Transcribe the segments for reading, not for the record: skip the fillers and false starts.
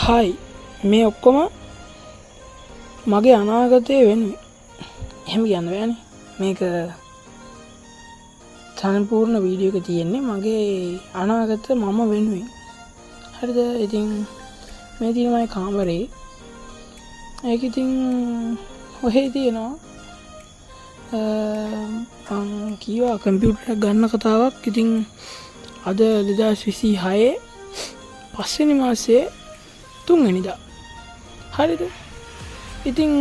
හයි මේ ඔක්කොම මගේ අනාගතය වෙනුවෙන්. එහෙම කියන්න බෑනේ. මේක සම්පූර්ණ වීඩියෝ එක තියෙන්නේ මගේ අනාගත මම වෙනුවෙන්. හරිද? ඉතින් මේ තියෙන මගේ කාමරේ. ඒක ඉතින් ඔහේ තියෙනවා කීවා කම්පියුටර් එක ගන්න කතාවක්. ඉතින් අද 2026 පස්වෙනි මාසේ 3 වෙනිදා. හරිද? ඉතින්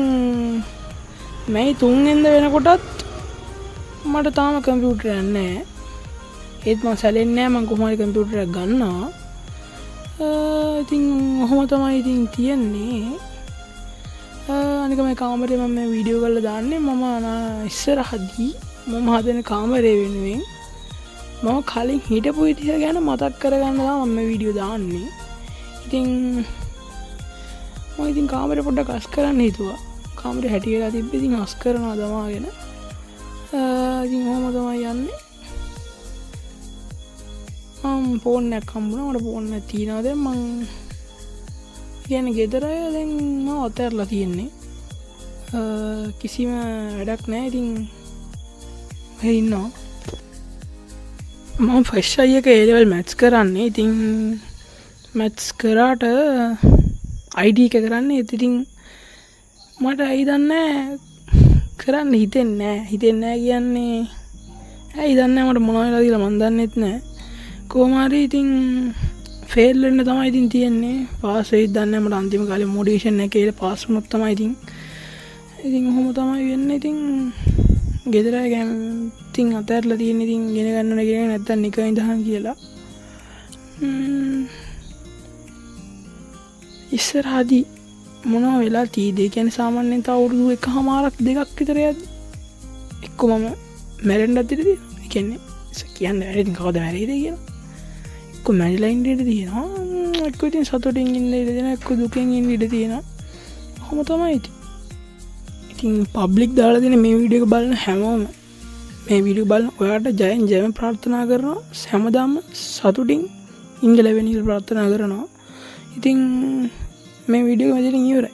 මේ 3 වෙනිදා වෙනකොටත් මට තාම කම්පියුටර් එකක් නැහැ. ඒත් මම සැලෙන්නේ නැහැ. මම කොහොම හරි කම්පියුටර් එකක් ගන්නවා. ඉතින් ඔහොම තමයි ඉතින් තියෙන්නේ. අනික මේ කාමරේ මම මේ වීඩියෝ කරලා දාන්නේ මම ඉස්සරහදී මම හදන කාමරේ වෙනුවෙන්. මම කලින් හිටපු විදිහ ගැන මතක් කරගන්න තමයි මම මේ වීඩියෝ දාන්නේ. ඉතින් මම කාමරේ පොඩ්ඩක් අස් කරන්න හිතුවා. කාමරේ හැටි වෙලා තිබ්බ ඉතින් අස් කරනවා දමාගෙන. ඉතින් ඔහොම තමයි යන්නේ. ෆෝන් එකක් හම්බුණා. මට ෆෝන් එකක් තියෙනවා දැන් මං කියන්නේ ගෙදර දැන් මම අතහැරලා තියෙන්නේ. කිසිම වැඩක් නැහැ. ඉතින් ඔහේ ඉන්නවා. මම ෆස්ට් අය එක A level maths කරන්නේ. ඉතින් maths කරාට ID එක කරන්නේ. ඉතින් මට ඇයි දන්නේ කරන්න හිතෙන්නේ නැහැ කියන්නේ ඇයි දන්නේ මට මොනවා වෙලාද කියලා මන් දන්නෙත් නැහැ. කොහොම හරි ඉතින් ෆේල් වෙන්න තමයි ඉතින් තියෙන්නේ. පාස් වෙයිද දන්නේ නැහැ. මට අන්තිම කාලේ මොටිවේෂන් එකේ පාස් වුණොත් තමයි ඉතින් ඔහොම තමයි වෙන්නේ. ඉතින් ගෙදර ඉතින් අතහැරලා තියෙන්නේ. ඉතින් ගෙන ගන්න ඕනේ කියන නැත්තම් නිකන් ඉඳහන් කියලා. ඉස්සරහදී මොනවා වෙලා තියෙද? ඒ කියන්නේ සාමාන්‍යයෙන් තව අවුරුදු 1.5ක් 2ක් විතර යද්දි එක්ක මම මැරෙන්නත් ඉඩ තියෙනවා. ඒ කියන්නේ කියන්නේ වැඩි ඉතින් කවද මැරෙයිද කියලා. එක්ක මැරිලා ඉන්න ඉඩ තියෙනවා. එක්ක ඉතින් සතුටින් ඉන්න ඉඩ තියෙනවා. එක්ක දුකෙන් ඉන්න ඉඩ තියෙනවා. කොහොම තමයි ඉතින් පබ්ලික් දාලා දෙන මේ වීඩියෝ එක බලන හැමෝම මේ වීඩියෝ බලන ඔයාට ජයෙන් ප්‍රාර්ථනා කරනවා. හැමදාම සතුටින් ඉන්න ලැබෙන ඉල ප්‍රාර්ථනා කරනවා. ඉතින් මේ වීඩියෝ එක මෙතනින් ඉවරයි.